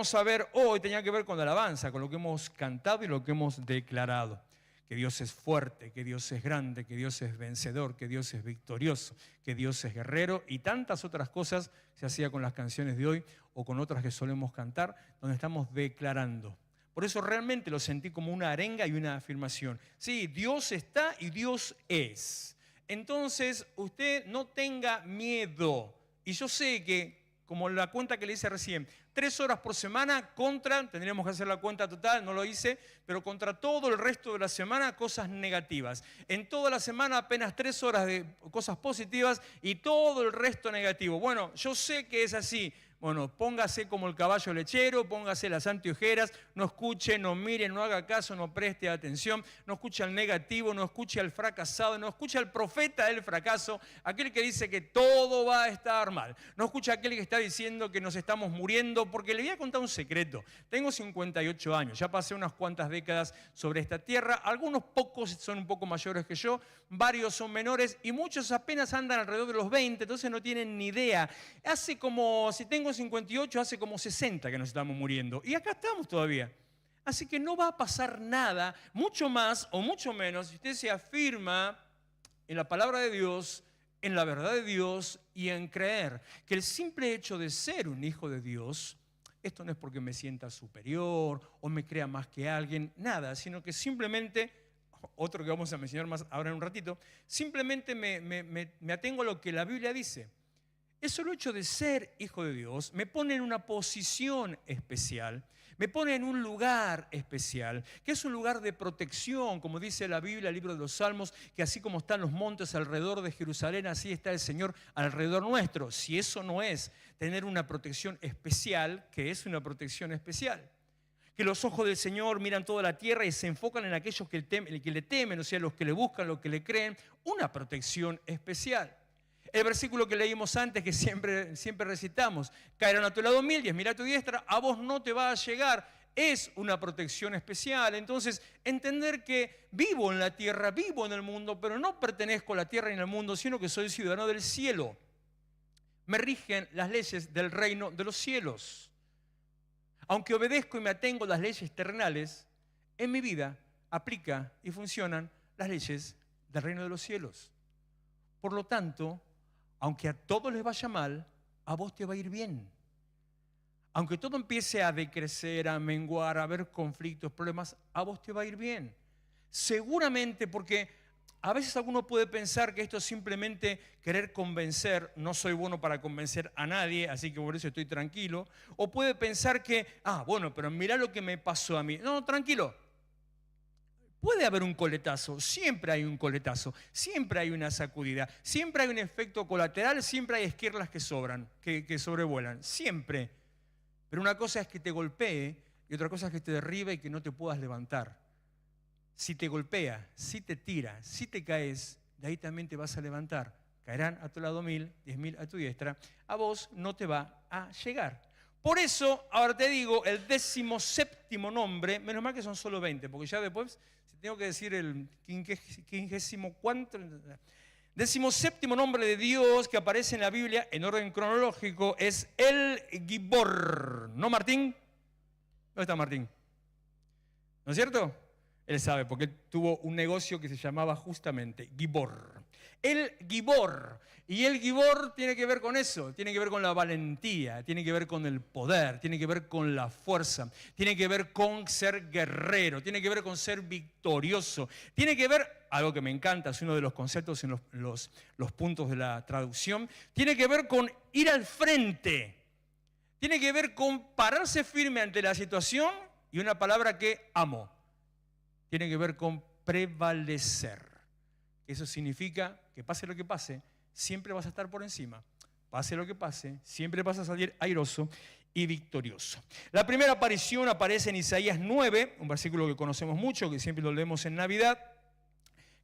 vamos a ver hoy tenía que ver con la alabanza, con lo que hemos cantado y lo que hemos declarado. Que Dios es fuerte, que Dios es grande, que Dios es vencedor, que Dios es victorioso, que Dios es guerrero y tantas otras cosas se hacía con las canciones de hoy o con otras que solemos cantar, donde estamos declarando. Por eso realmente lo sentí como una arenga y una afirmación. Sí, Dios está y Dios es. Entonces usted no tenga miedo. Y yo sé que, como la cuenta que le hice recién, 3 horas por semana contra, tendríamos que hacer la cuenta total, no lo hice, pero contra todo el resto de la semana cosas negativas. En toda la semana apenas 3 horas de cosas positivas y todo el resto negativo. Bueno, yo sé que es así. Bueno, póngase como el caballo lechero, póngase las anteojeras, no escuche, no mire, no haga caso, no preste atención, no escuche al negativo, no escuche al fracasado, no escuche al profeta del fracaso, aquel que dice que todo va a estar mal. No escuche a aquel que está diciendo que nos estamos muriendo, porque le voy a contar un secreto. Tengo 58 años, ya pasé unas cuantas décadas sobre esta tierra, algunos pocos son un poco mayores que yo, varios son menores y muchos apenas andan alrededor de los 20, entonces no tienen ni idea. Hace como, si tengo 58, hace como 60 que nos estamos muriendo. Y acá estamos todavía. Así que no va a pasar nada, mucho más o mucho menos, si usted se afirma en la palabra de Dios, en la verdad de Dios y en creer que el simple hecho de ser un hijo de Dios, esto no es porque me sienta superior o me crea más que alguien, nada, sino que simplemente, otro que vamos a mencionar más ahora en un ratito, simplemente me atengo a lo que la Biblia dice. El solo hecho de ser hijo de Dios me pone en una posición especial, me pone en un lugar especial, que es un lugar de protección, como dice la Biblia, el libro de los Salmos, que así como están los montes alrededor de Jerusalén, así está el Señor alrededor nuestro. Si eso no es tener una protección especial, ¿qué es una protección especial? Que los ojos del Señor miran toda la tierra y se enfocan en aquellos que le temen, o sea, los que le buscan, los que le creen, una protección especial. El versículo que leímos antes, que siempre recitamos, caerán a tu lado 1000, 10.000 a tu diestra, a vos no te va a llegar, es una protección especial. Entonces, entender que vivo en la tierra, vivo en el mundo, pero no pertenezco a la tierra ni al mundo, sino que soy ciudadano del cielo. Me rigen las leyes del reino de los cielos. Aunque obedezco y me atengo a las leyes terrenales, en mi vida aplica y funcionan las leyes del reino de los cielos. Por lo tanto, aunque a todos les vaya mal, a vos te va a ir bien. Aunque todo empiece a decrecer, a menguar, a haber conflictos, problemas, a vos te va a ir bien. Seguramente porque a veces alguno puede pensar que esto es simplemente querer convencer, no soy bueno para convencer a nadie, así que por eso estoy tranquilo. O puede pensar que, bueno, pero mirá lo que me pasó a mí. No, tranquilo. Puede haber un coletazo, siempre hay un coletazo, siempre hay una sacudida, siempre hay un efecto colateral, siempre hay esquirlas que sobran, que sobrevuelan, siempre. Pero una cosa es que te golpee y otra cosa es que te derribe y que no te puedas levantar. Si te golpea, si te tira, si te caes, de ahí también te vas a levantar. Caerán a tu lado 1000, 10.000 a tu diestra, a vos no te va a llegar. Por eso, ahora te digo, el 17º nombre, menos mal que son solo 20, porque ya después, si tengo que decir el 54, 17º nombre de Dios que aparece en la Biblia, en orden cronológico, es el Gibor. ¿No, Martín? ¿Dónde está Martín? ¿No es cierto? Él sabe, porque él tuvo un negocio que se llamaba justamente Gibor. El Gibor. Y el Gibor tiene que ver con eso, tiene que ver con la valentía, tiene que ver con el poder, tiene que ver con la fuerza, tiene que ver con ser guerrero, tiene que ver con ser victorioso, tiene que ver, algo que me encanta, es uno de los conceptos en los puntos de la traducción, tiene que ver con ir al frente, tiene que ver con pararse firme ante la situación y una palabra que amo. Tiene que ver con prevalecer. Eso significa que pase lo que pase, siempre vas a estar por encima. Pase lo que pase, siempre vas a salir airoso y victorioso. La primera aparición aparece en Isaías 9, un versículo que conocemos mucho, que siempre lo leemos en Navidad,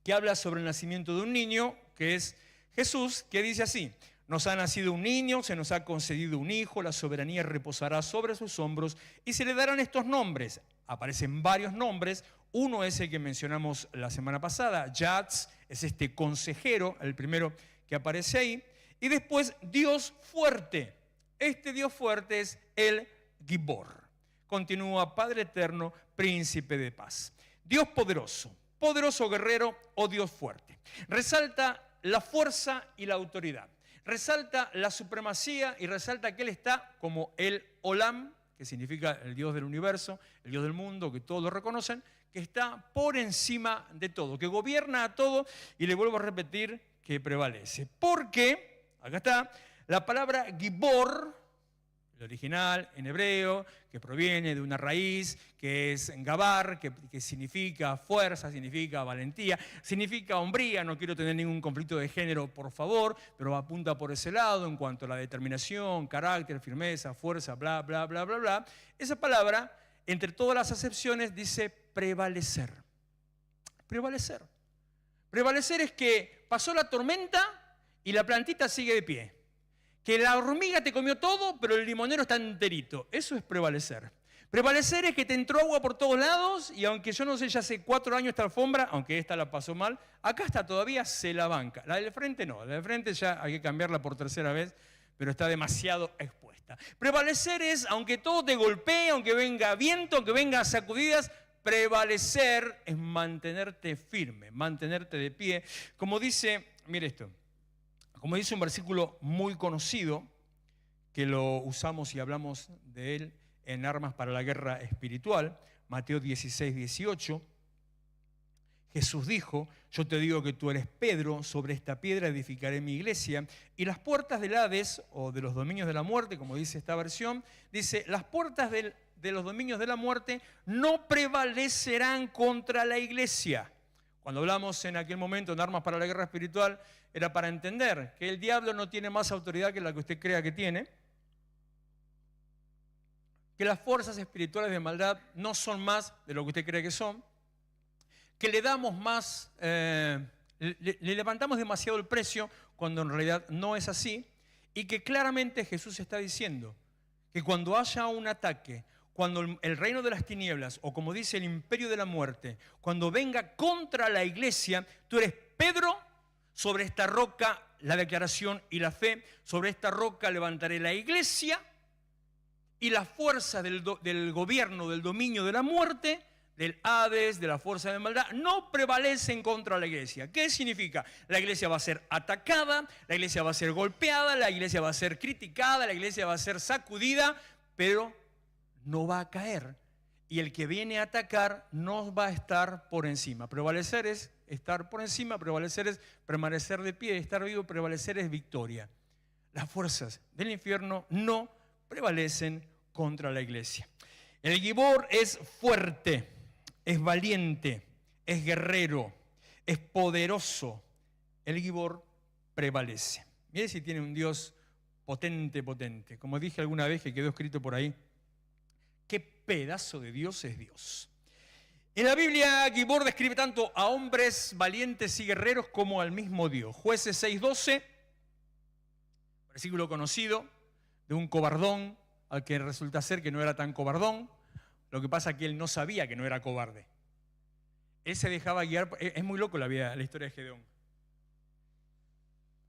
que habla sobre el nacimiento de un niño, que es Jesús, que dice así: nos ha nacido un niño, se nos ha concedido un hijo, la soberanía reposará sobre sus hombros y se le darán estos nombres. Aparecen varios nombres. Uno es el que mencionamos la semana pasada, Yatz, es este consejero, el primero que aparece ahí. Y después Dios fuerte. Este Dios fuerte es el Gibor. Continúa, Padre eterno, príncipe de paz. Dios poderoso, poderoso guerrero o Dios fuerte. Resalta la fuerza y la autoridad. Resalta la supremacía y resalta que Él está como el Olam, que significa el Dios del universo, el Dios del mundo, que todos lo reconocen, que está por encima de todo, que gobierna a todo, y le vuelvo a repetir que prevalece. Porque, acá está, la palabra Gibor, el original en hebreo, que proviene de una raíz que es gabar, que significa fuerza, significa valentía, significa hombría. No quiero tener ningún conflicto de género, por favor, pero apunta por ese lado en cuanto a la determinación, carácter, firmeza, fuerza, bla, bla, bla, bla, bla. Esa palabra, entre todas las acepciones, dice prevalecer. Prevalecer. Prevalecer es que pasó la tormenta y la plantita sigue de pie. Que la hormiga te comió todo, pero el limonero está enterito. Eso es prevalecer. Prevalecer es que te entró agua por todos lados y aunque yo no sé, ya hace 4 años esta alfombra, aunque esta la pasó mal, acá está todavía, se la banca. La del frente no, la del frente ya hay que cambiarla por 3.ª vez, pero está demasiado expuesta. Prevalecer es, aunque todo te golpee, aunque venga viento, aunque venga sacudidas, prevalecer es mantenerte firme, mantenerte de pie. Como dice, mire esto. Como dice un versículo muy conocido, que lo usamos y hablamos de él en Armas para la Guerra Espiritual, Mateo 16, 18, Jesús dijo, yo te digo que tú eres Pedro, sobre esta piedra edificaré mi iglesia, y las puertas del Hades, o de los dominios de la muerte, como dice esta versión, dice, las puertas de los dominios de la muerte no prevalecerán contra la iglesia. Cuando hablamos en aquel momento en Armas para la Guerra Espiritual, era para entender que el diablo no tiene más autoridad que la que usted crea que tiene, que las fuerzas espirituales de maldad no son más de lo que usted cree que son, que le damos más, le levantamos demasiado el precio cuando en realidad no es así, y que claramente Jesús está diciendo que cuando haya un ataque, cuando el reino de las tinieblas, o como dice el imperio de la muerte, cuando venga contra la iglesia, tú eres Pedro, sobre esta roca la declaración y la fe, sobre esta roca levantaré la iglesia, y las fuerzas del gobierno, del dominio de la muerte, del Hades, de la fuerza de maldad, no prevalecen contra la iglesia. ¿Qué significa? La iglesia va a ser atacada, la iglesia va a ser golpeada, la iglesia va a ser criticada, la iglesia va a ser sacudida, pero no va a caer. Y el que viene a atacar no va a estar por encima. Prevalecer es estar por encima, prevalecer es permanecer de pie, estar vivo, prevalecer es victoria. Las fuerzas del infierno no prevalecen contra la iglesia. El Gibor es fuerte, es valiente, es guerrero, es poderoso. El Gibor prevalece. Mire si tiene un Dios potente, potente. Como dije alguna vez que quedó escrito por ahí, qué pedazo de Dios es Dios. En la Biblia, Gibor describe tanto a hombres valientes y guerreros como al mismo Dios. Jueces 6:12, versículo conocido, de un cobardón al que resulta ser que no era tan cobardón. Lo que pasa es que él no sabía que no era cobarde. Él se dejaba guiar. Es muy loco la historia de Gedeón.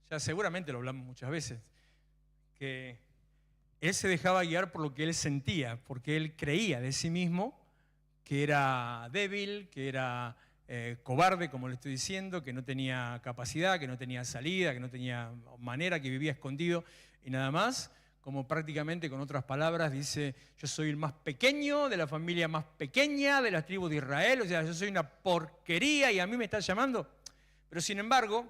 Ya seguramente lo hablamos muchas veces. Que él se dejaba guiar por lo que él sentía, porque él creía de sí mismo que era débil, que era cobarde, como le estoy diciendo, que no tenía capacidad, que no tenía salida, que no tenía manera, que vivía escondido y nada más. Como prácticamente con otras palabras dice, yo soy el más pequeño de la familia más pequeña de las tribus de Israel, o sea, yo soy una porquería y a mí me está llamando. Pero sin embargo,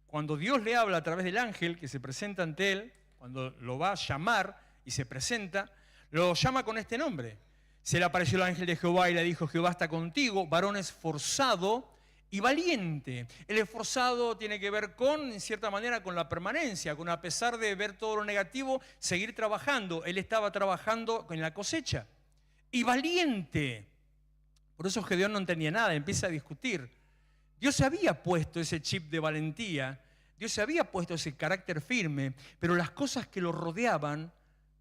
cuando Dios le habla a través del ángel que se presenta ante él, cuando lo va a llamar y se presenta, lo llama con este nombre. Se le apareció el ángel de Jehová y le dijo, Jehová está contigo, varón esforzado y valiente. El esforzado tiene que ver con, en cierta manera, con la permanencia, con a pesar de ver todo lo negativo, seguir trabajando. Él estaba trabajando en la cosecha. Y valiente. Por eso Gedeón no entendía nada, empieza a discutir. Dios se había puesto ese chip de valentía, Dios se había puesto ese carácter firme, pero las cosas que lo rodeaban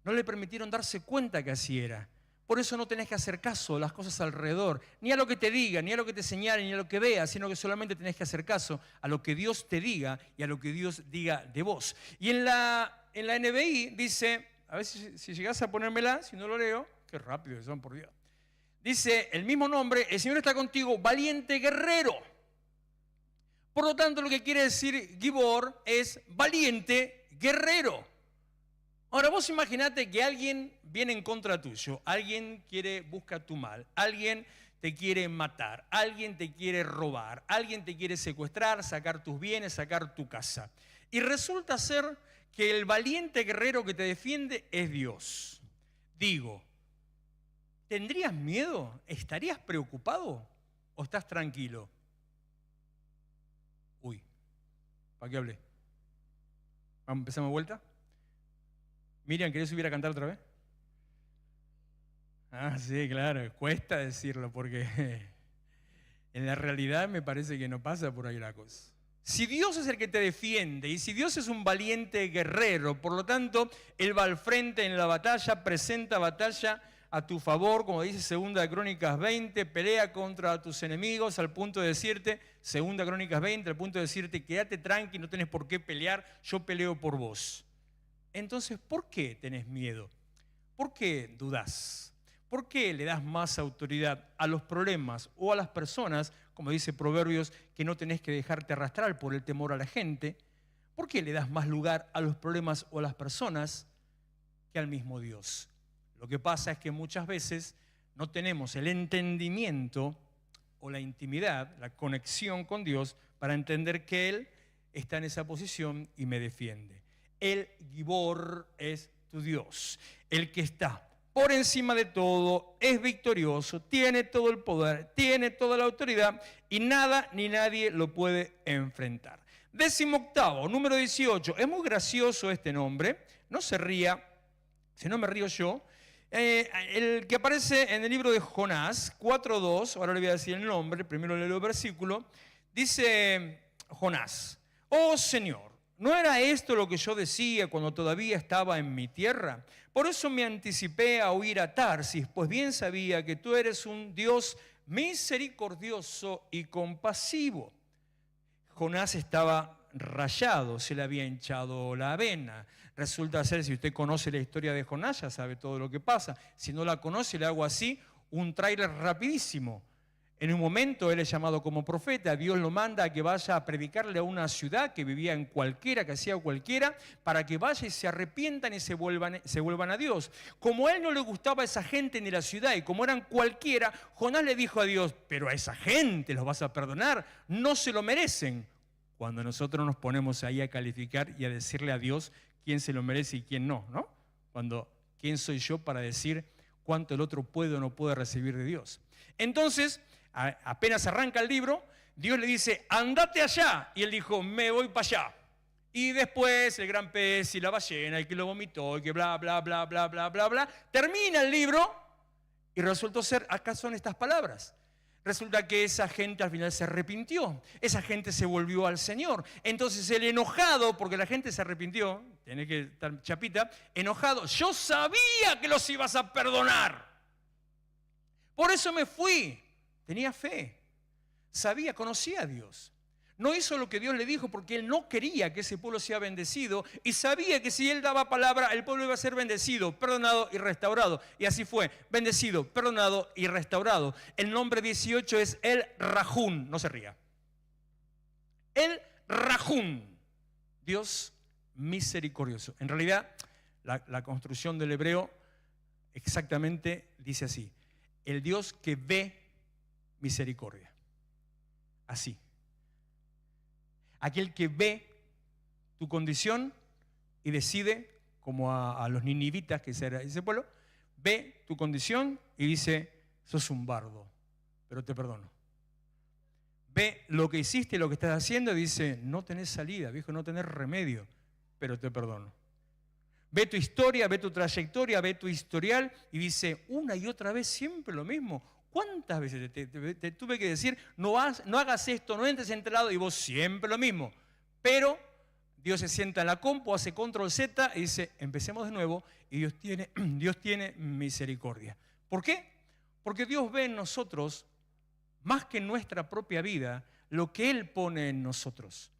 no le permitieron darse cuenta que así era. Por eso no tenés que hacer caso a las cosas alrededor, ni a lo que te digan, ni a lo que te señalen, ni a lo que veas, sino que solamente tenés que hacer caso a lo que Dios te diga y a lo que Dios diga de vos. Y en la NBI dice, a ver si llegás a ponérmela, si no lo leo, qué rápido que son, por Dios. Dice el mismo nombre, el Señor está contigo, valiente guerrero. Por lo tanto, lo que quiere decir Gibor es valiente guerrero. Ahora vos imaginate que alguien viene en contra tuyo, alguien busca tu mal, alguien te quiere matar, alguien te quiere robar, alguien te quiere secuestrar, sacar tus bienes, sacar tu casa. Y resulta ser que el valiente guerrero que te defiende es Dios. Digo, ¿tendrías miedo? ¿Estarías preocupado? ¿O estás tranquilo? Uy, ¿para qué hablé? ¿Vamos, empezamos de vuelta? Miriam, ¿querés subir a cantar otra vez? Ah, sí, claro, cuesta decirlo porque en la realidad me parece que no pasa por ahí la cosa. Si Dios es el que te defiende y si Dios es un valiente guerrero, por lo tanto, Él va al frente en la batalla, presenta batalla a tu favor, como dice 2 Crónicas 20, pelea contra tus enemigos al punto de decirte, 2 Crónicas 20, al punto de decirte, quédate tranqui, no tenés por qué pelear, yo peleo por vos. Entonces, ¿por qué tenés miedo? ¿Por qué dudás? ¿Por qué le das más autoridad a los problemas o a las personas, como dice Proverbios, que no tenés que dejarte arrastrar por el temor a la gente? ¿Por qué le das más lugar a los problemas o a las personas que al mismo Dios? Lo que pasa es que muchas veces no tenemos el entendimiento o la intimidad, la conexión con Dios para entender que Él está en esa posición y me defiende. El Gibor es tu Dios, el que está por encima de todo, es victorioso, tiene todo el poder, tiene toda la autoridad y nada ni nadie lo puede enfrentar. 18º, número 18. Es muy gracioso este nombre, no se ría, si no me río yo. El que aparece en el libro de Jonás 4:2, ahora le voy a decir el nombre, primero leo el versículo, dice Jonás, oh Señor, ¿no era esto lo que yo decía cuando todavía estaba en mi tierra? Por eso me anticipé a huir a Tarsis, pues bien sabía que tú eres un Dios misericordioso y compasivo. Jonás estaba rayado, se le había hinchado la vena. Resulta ser, si usted conoce la historia de Jonás, ya sabe todo lo que pasa. Si no la conoce, le hago así, un tráiler rapidísimo. En un momento él es llamado como profeta, Dios lo manda a que vaya a predicarle a una ciudad que vivía en cualquiera, que hacía cualquiera, para que vaya y se arrepientan y se vuelvan a Dios. Como a él no le gustaba esa gente ni la ciudad y como eran cualquiera, Jonás le dijo a Dios, pero a esa gente los vas a perdonar, no se lo merecen. Cuando nosotros nos ponemos ahí a calificar y a decirle a Dios quién se lo merece y quién no, ¿no? Cuando, ¿quién soy yo para decir cuánto el otro puede o no puede recibir de Dios? Entonces, apenas arranca el libro, Dios le dice, andate allá. Y él dijo, me voy para allá. Y después el gran pez y la ballena, el que lo vomitó, y que bla, bla, bla, bla, bla, bla, bla. Termina el libro y resultó ser, acá son estas palabras. Resulta que esa gente al final se arrepintió. Esa gente se volvió al Señor. Entonces el enojado, porque la gente se arrepintió, tiene que estar chapita, enojado, yo sabía que los ibas a perdonar. Por eso me fui. Tenía fe, sabía, conocía a Dios. No hizo lo que Dios le dijo porque él no quería que ese pueblo sea bendecido y sabía que si él daba palabra, el pueblo iba a ser bendecido, perdonado y restaurado. Y así fue, bendecido, perdonado y restaurado. El nombre 18 es El Rajún, no se ría. El Rajún, Dios misericordioso. En realidad, la construcción del hebreo exactamente dice así, el Dios que ve misericordia. Así. Aquel que ve tu condición y decide, como a los ninivitas, que era ese pueblo, ve tu condición y dice, sos un bardo, pero te perdono. Ve lo que hiciste, lo que estás haciendo y dice, no tenés salida, viejo, no tenés remedio, pero te perdono. Ve tu historia, ve tu trayectoria, ve tu historial y dice, una y otra vez siempre lo mismo. ¿Cuántas veces te tuve que decir, no hagas esto, no entres en este lado y vos siempre lo mismo? Pero Dios se sienta en la compu, hace control Z y dice, empecemos de nuevo y Dios tiene misericordia. ¿Por qué? Porque Dios ve en nosotros, más que en nuestra propia vida, lo que Él pone en nosotros.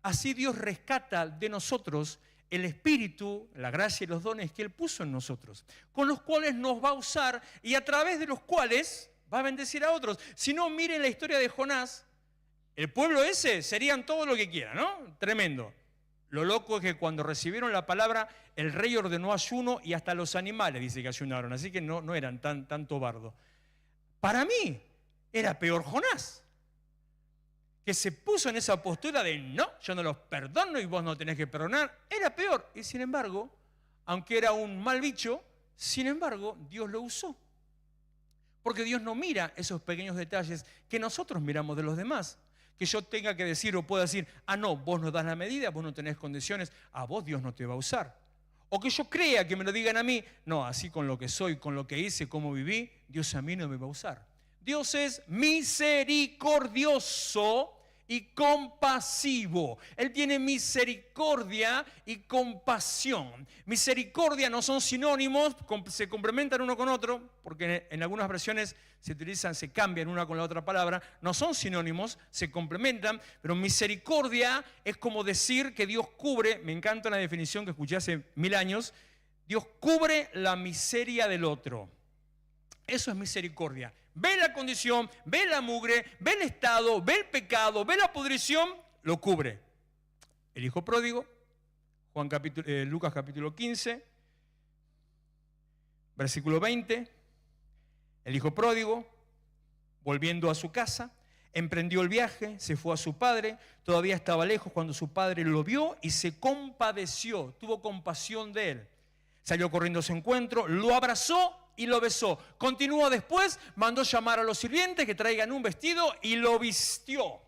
Así Dios rescata de nosotros el Espíritu, la gracia y los dones que Él puso en nosotros, con los cuales nos va a usar y a través de los cuales va a bendecir a otros. Si no, miren la historia de Jonás. El pueblo ese serían todo lo que quieran, ¿no? Tremendo. Lo loco es que cuando recibieron la palabra, el rey ordenó ayuno y hasta los animales dice que ayunaron. Así que no eran tanto bardo. Para mí era peor Jonás, que se puso en esa postura de no, yo no los perdono y vos no tenés que perdonar. Era peor. Y sin embargo, aunque era un mal bicho, sin embargo, Dios lo usó. Porque Dios no mira esos pequeños detalles que nosotros miramos de los demás. Que yo tenga que decir o pueda decir, no, vos no das la medida, vos no tenés condiciones, a vos Dios no te va a usar. O que yo crea que me lo digan a mí, no, así con lo que soy, con lo que hice, cómo viví, Dios a mí no me va a usar. Dios es misericordioso y compasivo. Él tiene misericordia y compasión. Misericordia no son sinónimos, se complementan uno con otro, porque en algunas versiones se cambian una con la otra palabra. No son sinónimos, se complementan, pero misericordia es como decir que Dios cubre, me encanta una definición que escuché hace 1000 años, Dios cubre la miseria del otro. Eso es misericordia. Ve la condición, ve la mugre, ve el estado, ve el pecado, ve la pudrición, lo cubre. El hijo pródigo, Lucas capítulo 15, versículo 20. El hijo pródigo, volviendo a su casa, emprendió el viaje, se fue a su padre, todavía estaba lejos cuando su padre lo vio y se compadeció, tuvo compasión de él. Salió corriendo a su encuentro, lo abrazó y lo besó. Continuó después, mandó llamar a los sirvientes que traigan un vestido y lo vistió.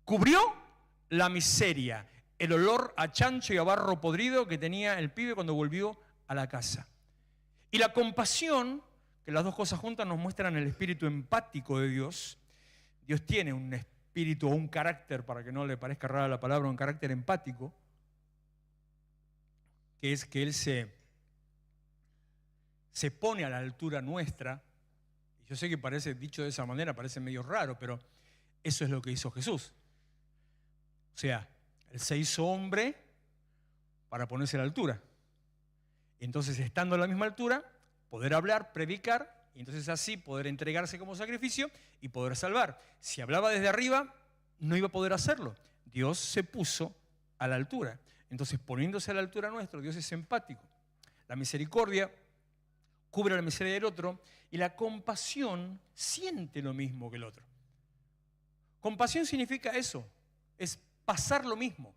Cubrió la miseria, el olor a chancho y a barro podrido que tenía el pibe cuando volvió a la casa. Y la compasión, que las dos cosas juntas nos muestran el espíritu empático de Dios. Dios tiene un espíritu o un carácter, para que no le parezca rara la palabra, un carácter empático, que es que Él se pone a la altura nuestra. Yo sé que parece, dicho de esa manera, parece medio raro, pero eso es lo que hizo Jesús. O sea, Él se hizo hombre para ponerse a la altura. Y entonces, estando a la misma altura, poder hablar, predicar, y entonces así poder entregarse como sacrificio y poder salvar. Si hablaba desde arriba, no iba a poder hacerlo. Dios se puso a la altura. Entonces, poniéndose a la altura nuestra, Dios es empático. La misericordia cubre la miseria del otro y la compasión siente lo mismo que el otro. Compasión significa eso, es pasar lo mismo,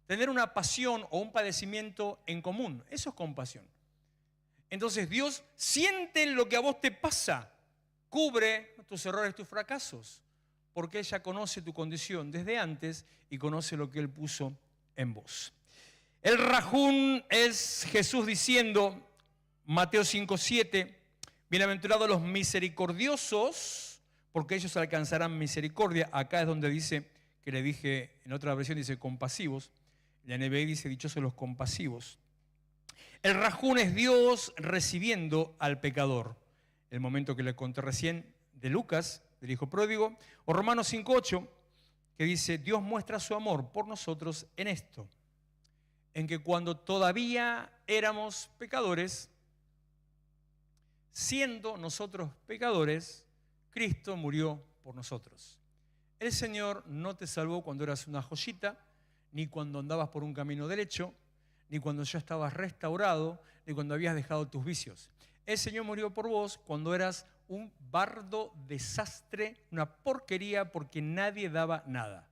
tener una pasión o un padecimiento en común. Eso es compasión. Entonces Dios siente lo que a vos te pasa, cubre tus errores, tus fracasos, porque ella conoce tu condición desde antes y conoce lo que Él puso en vos. El rajún es Jesús diciendo, Mateo 5:7, bienaventurados los misericordiosos, porque ellos alcanzarán misericordia. Acá es donde dice, que le dije, en otra versión dice compasivos, la NBI dice dichosos los compasivos. El rajún es Dios recibiendo al pecador. El momento que le conté recién de Lucas, del hijo pródigo, o Romanos 5:8, que dice, Dios muestra su amor por nosotros en esto, en que cuando todavía éramos pecadores, siendo nosotros pecadores, Cristo murió por nosotros. El Señor no te salvó cuando eras una joyita, ni cuando andabas por un camino derecho, ni cuando ya estabas restaurado, ni cuando habías dejado tus vicios. El Señor murió por vos cuando eras un bardo desastre, una porquería, porque nadie daba nada.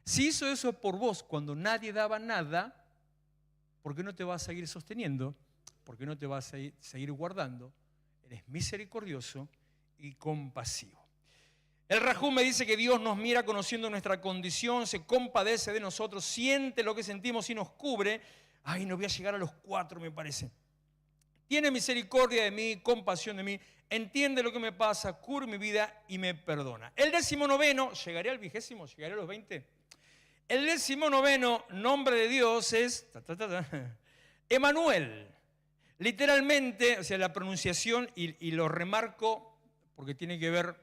Si hizo eso por vos cuando nadie daba nada, ¿por qué no te vas a seguir sosteniendo? ¿Por qué no te vas a seguir guardando? Eres misericordioso y compasivo. El rajún me dice que Dios nos mira conociendo nuestra condición, se compadece de nosotros, siente lo que sentimos y nos cubre. Ay, no voy a llegar a los 4, me parece. Tiene misericordia de mí, compasión de mí, entiende lo que me pasa, cubre mi vida y me perdona. El 19, ¿llegaré al 20? ¿Llegaré a los 20? El 19 nombre de Dios es Emanuel. Literalmente, o sea, la pronunciación, y lo remarco porque tiene que ver,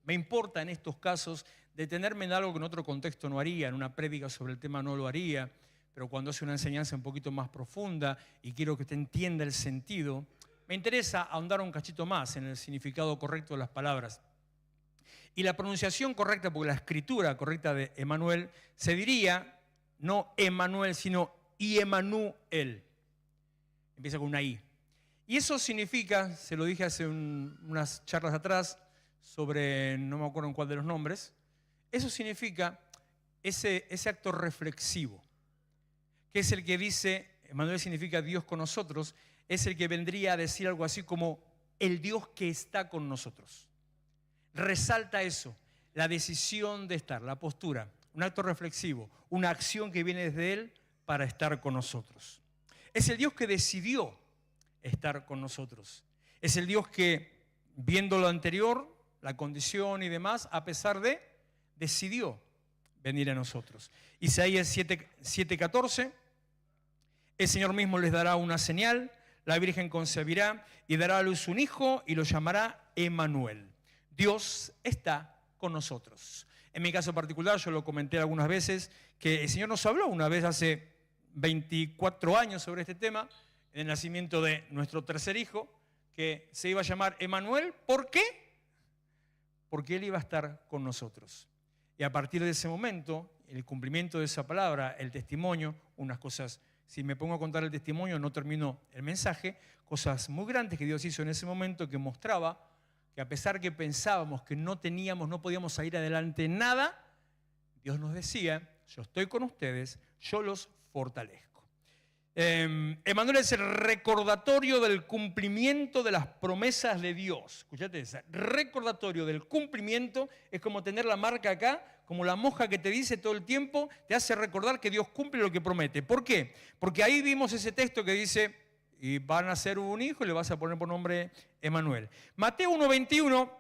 me importa en estos casos detenerme en algo que en otro contexto no haría, en una prédica sobre el tema no lo haría, pero cuando hace una enseñanza un poquito más profunda y quiero que usted entienda el sentido, me interesa ahondar un cachito más en el significado correcto de las palabras. Y la pronunciación correcta, porque la escritura correcta de Emanuel se diría no Emanuel, sino Iemanuel. Empieza con una I. Y eso significa, se lo dije hace unas charlas atrás sobre, no me acuerdo en cuál de los nombres, eso significa ese acto reflexivo, que es el que dice, Emanuel significa Dios con nosotros, es el que vendría a decir algo así como el Dios que está con nosotros. Resalta eso, la decisión de estar, la postura, un acto reflexivo, una acción que viene desde Él para estar con nosotros. Es el Dios que decidió estar con nosotros. Es el Dios que, viendo lo anterior, la condición y demás, a pesar de, decidió venir a nosotros. Isaías 7:14, el Señor mismo les dará una señal, la Virgen concebirá y dará a luz un hijo y lo llamará Emanuel. Dios está con nosotros. En mi caso particular, yo lo comenté algunas veces, que el Señor nos habló una vez hace 24 años sobre este tema, en el nacimiento de nuestro tercer hijo, que se iba a llamar Emanuel. ¿Por qué? Porque Él iba a estar con nosotros. Y a partir de ese momento, el cumplimiento de esa palabra, el testimonio, unas cosas, si me pongo a contar el testimonio, no termino el mensaje, cosas muy grandes que Dios hizo en ese momento que mostraba que a pesar que pensábamos que no podíamos salir adelante en nada, Dios nos decía, yo estoy con ustedes, yo los fortalezco. Emanuel es el recordatorio del cumplimiento de las promesas de Dios. Escuchate eso, recordatorio del cumplimiento es como tener la marca acá, como la monja que te dice todo el tiempo, te hace recordar que Dios cumple lo que promete. ¿Por qué? Porque ahí vimos ese texto que dice, y van a nacer un hijo y le vas a poner por nombre Emanuel. Mateo 1:21,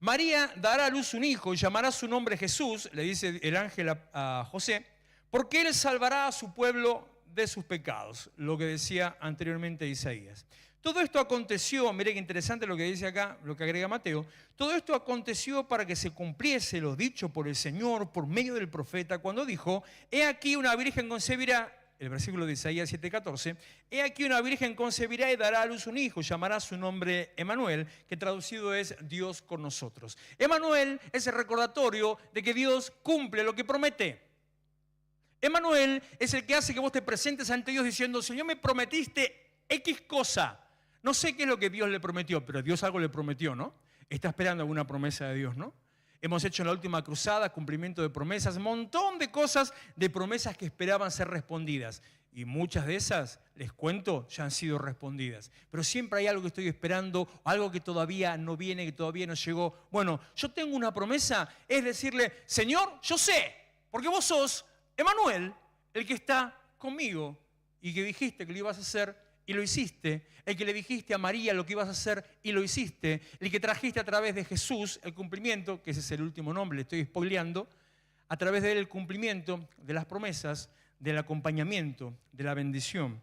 María dará a luz un hijo y llamará su nombre Jesús, le dice el ángel a José, porque él salvará a su pueblo de sus pecados, lo que decía anteriormente Isaías. Todo esto aconteció, mire qué interesante lo que dice acá, lo que agrega Mateo, todo esto aconteció para que se cumpliese lo dicho por el Señor por medio del profeta cuando dijo, he aquí una virgen concebirá, el versículo de Isaías 7:14, he aquí una virgen concebirá y dará a luz un hijo, llamará su nombre Emanuel, que traducido es Dios con nosotros. Emanuel es el recordatorio de que Dios cumple lo que promete. Emanuel es el que hace que vos te presentes ante Dios diciendo, Señor, me prometiste X cosa. No sé qué es lo que Dios le prometió, pero Dios algo le prometió, ¿no? Está esperando alguna promesa de Dios, ¿no? Hemos hecho en la última cruzada cumplimiento de promesas, un montón de cosas, de promesas que esperaban ser respondidas. Y muchas de esas, les cuento, ya han sido respondidas. Pero siempre hay algo que estoy esperando, algo que todavía no viene, que todavía no llegó. Bueno, yo tengo una promesa, es decirle, Señor, yo sé, porque vos sos Emanuel, el que está conmigo y que dijiste que lo ibas a hacer y lo hiciste, el que le dijiste a María lo que ibas a hacer y lo hiciste, el que trajiste a través de Jesús el cumplimiento, que ese es el último nombre, le estoy spoileando, a través de él el cumplimiento de las promesas, del acompañamiento, de la bendición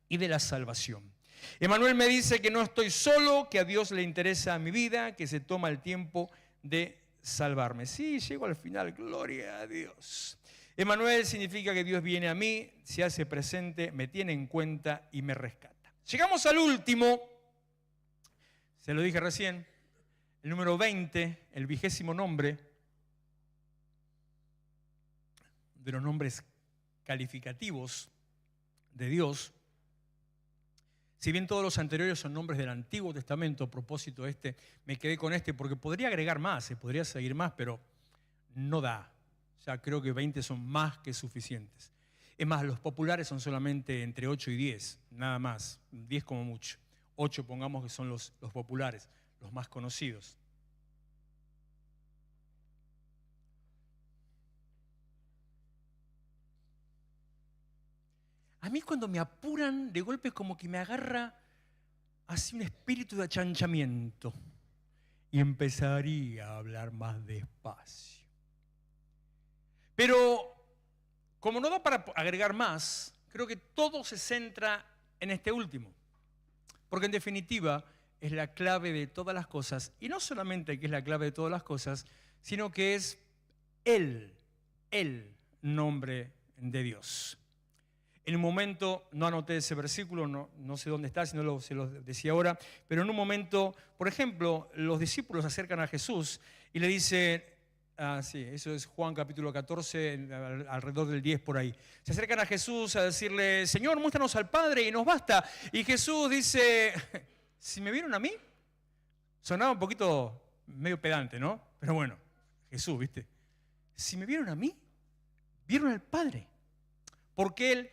y de la salvación. Emanuel me dice que no estoy solo, que a Dios le interesa mi vida, que se toma el tiempo de salvarme. Sí, llego al final, gloria a Dios. Emanuel significa que Dios viene a mí, se hace presente, me tiene en cuenta y me rescata. Llegamos al último, se lo dije recién, el número 20, el 20º nombre de los nombres calificativos de Dios. Si bien todos los anteriores son nombres del Antiguo Testamento, a propósito me quedé con porque podría agregar más, podría seguir más, pero no da. Ya creo que 20 son más que suficientes. Es más, los populares son solamente entre 8 y 10, nada más, 10 como mucho. 8 pongamos que son los populares, los más conocidos. A mí cuando me apuran de golpe es como que me agarra así un espíritu de achanchamiento y empezaría a hablar más despacio. Pero como no da para agregar más, creo que todo se centra en este último. Porque en definitiva es la clave de todas las cosas. Y no solamente que es la clave de todas las cosas, sino que es el nombre de Dios. En un momento, no anoté ese versículo, no sé dónde está, si no se lo decía ahora, pero en un momento, por ejemplo, los discípulos se acercan a Jesús y le dicen, sí, eso es Juan capítulo 14, alrededor del 10 por ahí. Se acercan a Jesús a decirle, Señor, muéstranos al Padre y nos basta. Y Jesús dice, si me vieron a mí, sonaba un poquito medio pedante, ¿no? Pero bueno, Jesús, ¿viste? Si me vieron a mí, vieron al Padre. Porque Él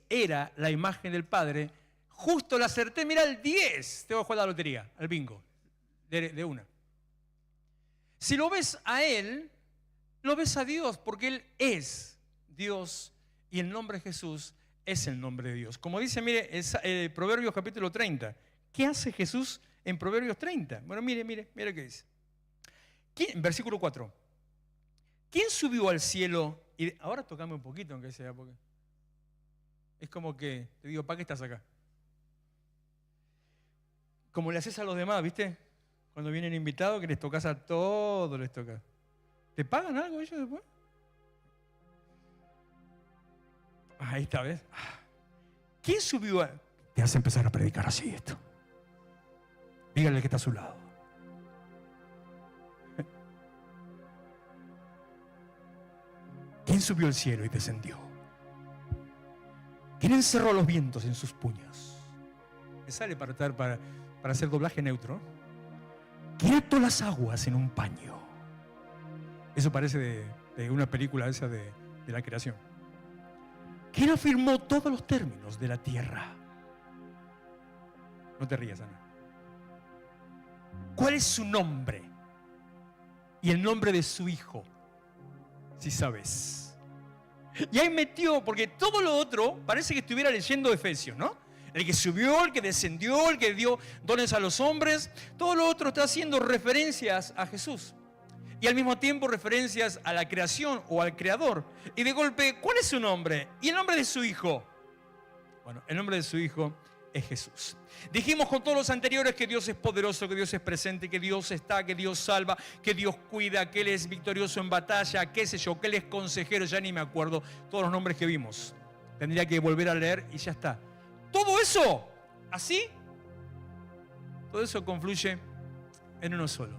era la imagen del Padre. Justo la acerté, mira el 10. Te voy a jugar a la lotería, al bingo, de una. Si lo ves a Él, lo ves a Dios, porque Él es Dios y el nombre de Jesús es el nombre de Dios. Como dice, mire, Proverbios capítulo 30. ¿Qué hace Jesús en Proverbios 30? Bueno, mire qué dice. Versículo 4. ¿Quién subió al cielo? Y ahora tocame un poquito, aunque sea, porque es como que te digo, ¿para qué estás acá? Como le haces a los demás, ¿viste? Cuando vienen invitados, que les tocas a todos, les tocas. ¿Te pagan algo ellos después? Ahí está, ¿ves? ¿Quién subió a...? Te hace empezar a predicar así esto. Dígale que está a su lado. ¿Quién subió al cielo y descendió? ¿Quién encerró los vientos en sus puños? Me sale para hacer doblaje neutro. ¿Quién ató las aguas en un paño? Eso parece de una película esa de la creación. ¿Quién afirmó todos los términos de la tierra? No te rías, Ana. ¿Cuál es su nombre? Y el nombre de su hijo, si sabes. Y ahí metió, porque todo lo otro parece que estuviera leyendo Efesios, ¿no? El que subió, el que descendió, el que dio dones a los hombres, todo lo otro está haciendo referencias a Jesús. Y al mismo tiempo referencias a la creación o al creador. Y de golpe, ¿cuál es su nombre? ¿Y el nombre de su hijo? Bueno, el nombre de su hijo es Jesús. Dijimos con todos los anteriores que Dios es poderoso, que Dios es presente, que Dios está, que Dios salva, que Dios cuida, que Él es victorioso en batalla, qué sé yo, que Él es consejero, ya ni me acuerdo todos los nombres que vimos. Tendría que volver a leer y ya está. Todo eso, así, todo eso confluye en uno solo,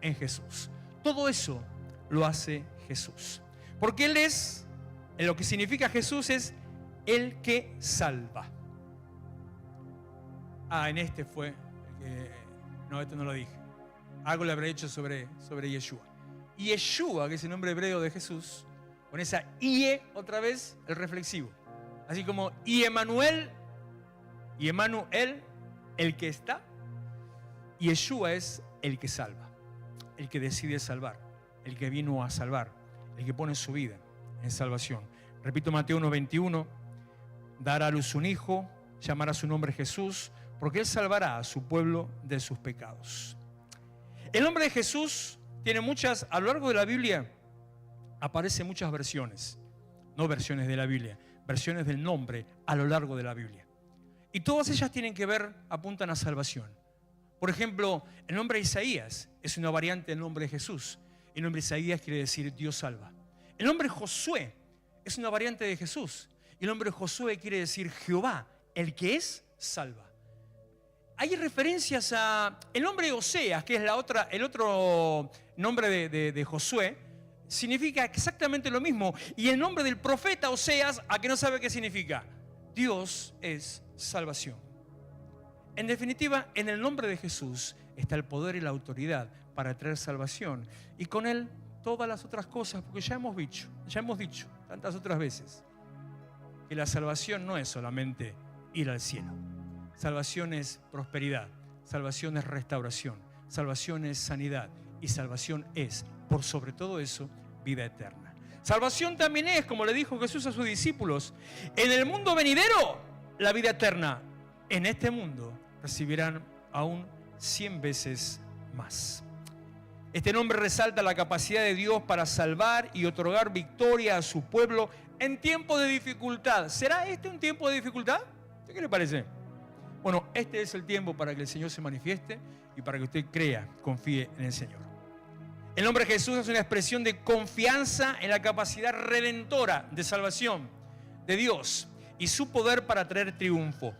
en Jesús. Todo eso lo hace Jesús. Porque Él es, lo que significa Jesús es el que salva. En este fue, no, esto no lo dije. Algo le habré hecho sobre Yeshua. Y Yeshua, que es el nombre hebreo de Jesús, con esa IE otra vez, el reflexivo. Así como y Emanuel, el que está. Y Yeshua es el que salva, el que decide salvar, el que vino a salvar, el que pone su vida en salvación. Repito, Mateo 1:21, dará a luz un hijo, llamará su nombre Jesús, porque Él salvará a su pueblo de sus pecados. El nombre de Jesús tiene muchas, a lo largo de la Biblia, aparecen muchas versiones, no versiones de la Biblia, versiones del nombre a lo largo de la Biblia. Y todas ellas tienen que ver, apuntan a salvación. Por ejemplo, el nombre de Isaías es una variante del nombre de Jesús. El nombre de Isaías quiere decir Dios salva. El nombre Josué es una variante de Jesús. Y el nombre Josué quiere decir Jehová, el que es, salva. Hay referencias a el nombre de Oseas, que es el otro nombre de Josué, significa exactamente lo mismo. Y el nombre del profeta Oseas, ¿a que no sabe qué significa? Dios es salvación. En definitiva, en el nombre de Jesús está el poder y la autoridad para traer salvación. Y con Él todas las otras cosas, porque ya hemos dicho tantas otras veces que la salvación no es solamente ir al cielo. Salvación es prosperidad, salvación es restauración, salvación es sanidad y salvación es, por sobre todo eso, vida eterna. Salvación también es, como le dijo Jesús a sus discípulos, en el mundo venidero, la vida eterna. En este mundo recibirán aún 100 veces más. Este nombre resalta la capacidad de Dios para salvar y otorgar victoria a su pueblo en tiempos de dificultad. ¿Será este un tiempo de dificultad? ¿Qué le parece? Bueno, este es el tiempo para que el Señor se manifieste y para que usted crea, confíe en el Señor. El nombre de Jesús es una expresión de confianza en la capacidad redentora de salvación de Dios y su poder para traer triunfo.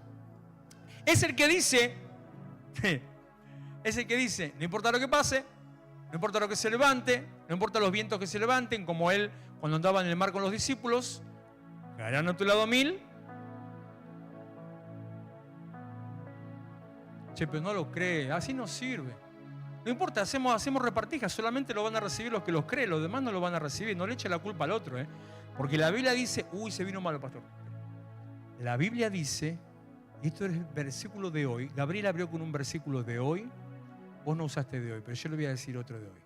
Es el que dice, no importa lo que pase, no importa lo que se levante, no importa los vientos que se levanten, como él cuando andaba en el mar con los discípulos, caerán a tu lado 1000. Che, pero no lo cree, así no sirve. No importa, hacemos repartijas, solamente lo van a recibir los que los creen, los demás no lo van a recibir, no le eche la culpa al otro, ¿eh? Porque la Biblia dice, se vino malo, pastor. La Biblia dice, y esto es el versículo de hoy, Gabriel abrió con un versículo de hoy, vos no usaste de hoy, pero yo le voy a decir otro de hoy.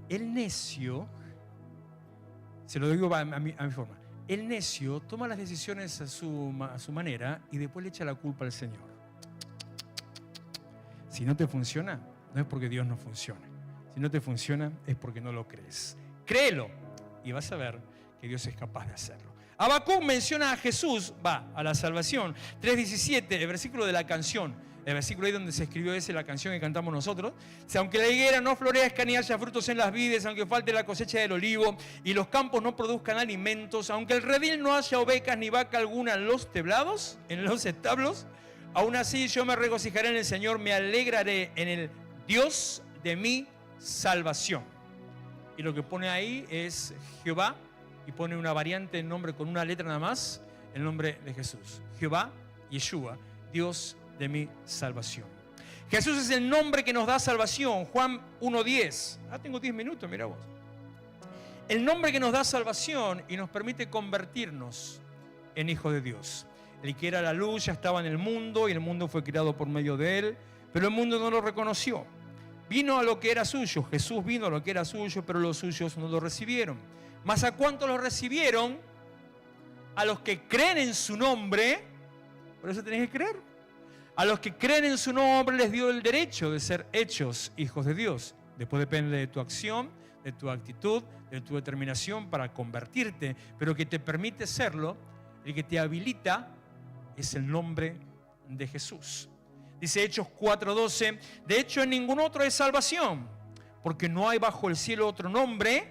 El necio, se lo digo a mi forma, el necio toma las decisiones a su manera y después le echa la culpa al Señor. Si no te funciona, no es porque Dios no funciona. Si no te funciona, es porque no lo crees. Créelo y vas a ver que Dios es capaz de hacerlo. Habacuc menciona a Jesús, a la salvación. 3:17, el versículo de la canción. El versículo ahí donde se escribió la canción que cantamos nosotros. Dice, aunque la higuera no florezca ni haya frutos en las vides, aunque falte la cosecha del olivo y los campos no produzcan alimentos, aunque el redil no haya ovecas ni vaca alguna en los teblados, en los establos, aún así yo me regocijaré en el Señor, me alegraré en el Dios de mi salvación. Y lo que pone ahí es Jehová, y pone una variante en nombre con una letra nada más, el nombre de Jesús. Jehová, Yeshua, Dios de mi salvación. Jesús es el nombre que nos da salvación. Juan 1:10. Tengo 10 minutos, mira vos. El nombre que nos da salvación y nos permite convertirnos en hijos de Dios. El que era la luz ya estaba en el mundo y el mundo fue creado por medio de él, pero el mundo no lo reconoció. Vino a lo que era suyo. Jesús vino a lo que era suyo, pero los suyos no lo recibieron. ¿Mas a cuántos lo recibieron? A los que creen en su nombre. Por eso tenés que creer. A los que creen en su nombre les dio el derecho de ser hechos hijos de Dios. Después depende de tu acción, de tu actitud, de tu determinación para convertirte. Pero que te permite serlo, el que te habilita, es el nombre de Jesús. Dice Hechos 4:12, de hecho en ningún otro hay salvación, porque no hay bajo el cielo otro nombre,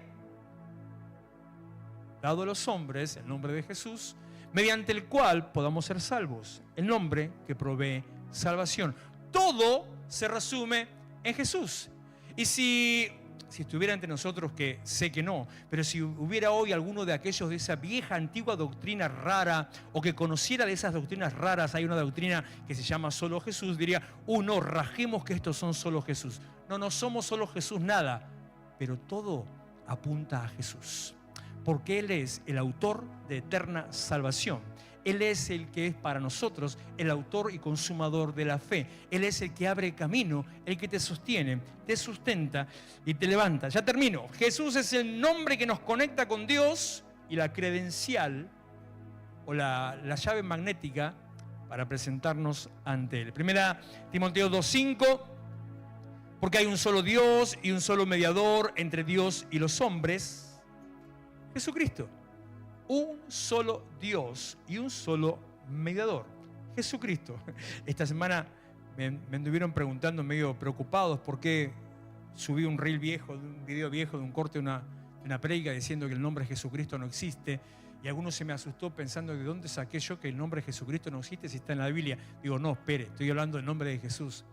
dado a los hombres, el nombre de Jesús, mediante el cual podamos ser salvos, el nombre que provee salvación. Todo se resume en Jesús. Y si estuviera entre nosotros, que sé que no, pero si hubiera hoy alguno de aquellos de esa vieja antigua doctrina rara o que conociera de esas doctrinas raras, hay una doctrina que se llama solo Jesús, diría, no, rajemos que estos son solo Jesús. No somos solo Jesús nada, pero todo apunta a Jesús, porque Él es el autor de eterna salvación. Él es el que es para nosotros el autor y consumador de la fe. Él es el que abre camino, el que te sostiene, te sustenta y te levanta. Ya termino. Jesús es el nombre que nos conecta con Dios y la credencial o la llave magnética para presentarnos ante Él. Primera Timoteo 2:5, porque hay un solo Dios y un solo mediador entre Dios y los hombres, Jesucristo. Un solo Dios y un solo mediador, Jesucristo. Esta semana me anduvieron preguntando, medio preocupados, por qué subí un reel viejo, un video viejo de un corte de una prédica diciendo que el nombre de Jesucristo no existe. Y algunos se me asustó pensando de dónde saqué yo que el nombre de Jesucristo no existe si está en la Biblia. Digo, no, espere, estoy hablando del nombre de Jesús.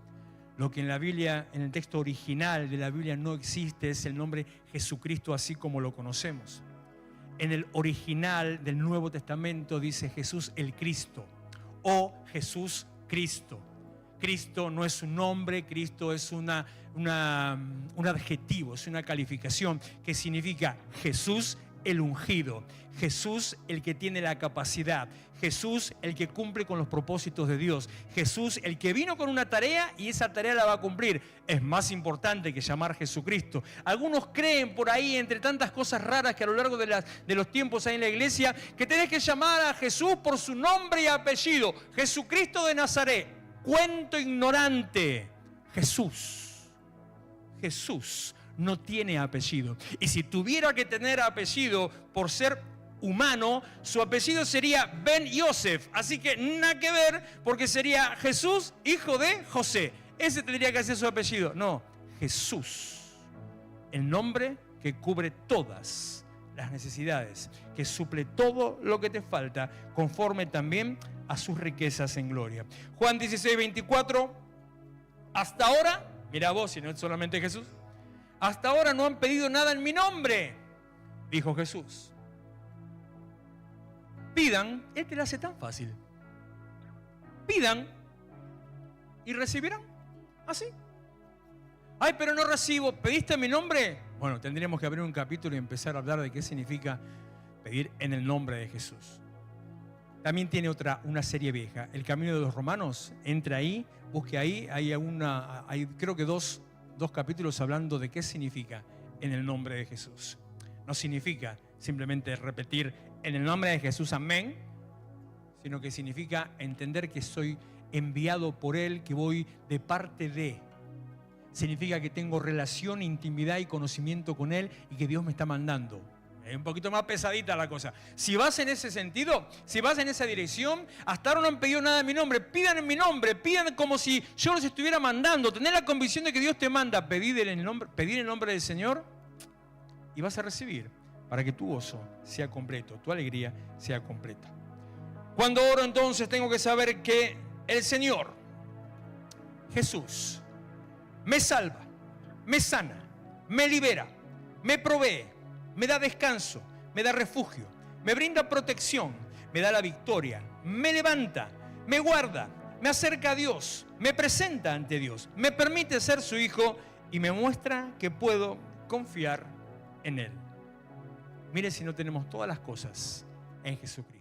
Lo que en la Biblia, en el texto original de la Biblia no existe es el nombre Jesucristo así como lo conocemos. En el original del Nuevo Testamento dice Jesús el Cristo o Jesús Cristo. Cristo no es un nombre, Cristo es un adjetivo, es una calificación que significa Jesús el ungido, Jesús el que tiene la capacidad, Jesús el que cumple con los propósitos de Dios, Jesús el que vino con una tarea y esa tarea la va a cumplir. Es más importante que llamar Jesucristo. Algunos creen por ahí, entre tantas cosas raras que a lo largo de los tiempos hay en la iglesia, que tenés que llamar a Jesús por su nombre y apellido. Jesucristo de Nazaret. Cuento ignorante. Jesús no tiene apellido. Y si tuviera que tener apellido por ser humano, su apellido sería Ben Yosef. Así que nada que ver, porque sería Jesús, hijo de José. Ese tendría que ser su apellido. No, Jesús, el nombre que cubre todas las necesidades, que suple todo lo que te falta, conforme también a sus riquezas en gloria. Juan 16, 24, hasta ahora, mira vos, si no es solamente Jesús, hasta ahora no han pedido nada en mi nombre, dijo Jesús. Pidan, Él te lo hace tan fácil. Pidan y recibirán, así. Ay, pero no recibo, ¿pediste en mi nombre? Bueno, tendríamos que abrir un capítulo y empezar a hablar de qué significa pedir en el nombre de Jesús. También tiene una serie vieja, El Camino de los Romanos. Entra ahí, busque ahí, hay creo que dos capítulos hablando de qué significa en el nombre de Jesús. No significa simplemente repetir en el nombre de Jesús, amén, sino que significa entender que soy enviado por Él, que voy de parte de. Significa que tengo relación, intimidad y conocimiento con Él y que Dios me está mandando. Es un poquito más pesadita la cosa. Si vas en ese sentido, si vas en esa dirección, hasta ahora no han pedido nada en mi nombre, pidan en mi nombre, pidan como si yo los estuviera mandando. Tener la convicción de que Dios te manda, pedir en el nombre del Señor y vas a recibir para que tu gozo sea completo, tu alegría sea completa. Cuando oro entonces tengo que saber que el Señor, Jesús, me salva, me sana, me libera, me provee, me da descanso, me da refugio, me brinda protección, me da la victoria, me levanta, me guarda, me acerca a Dios, me presenta ante Dios, me permite ser su hijo y me muestra que puedo confiar en Él. Mire si no tenemos todas las cosas en Jesucristo.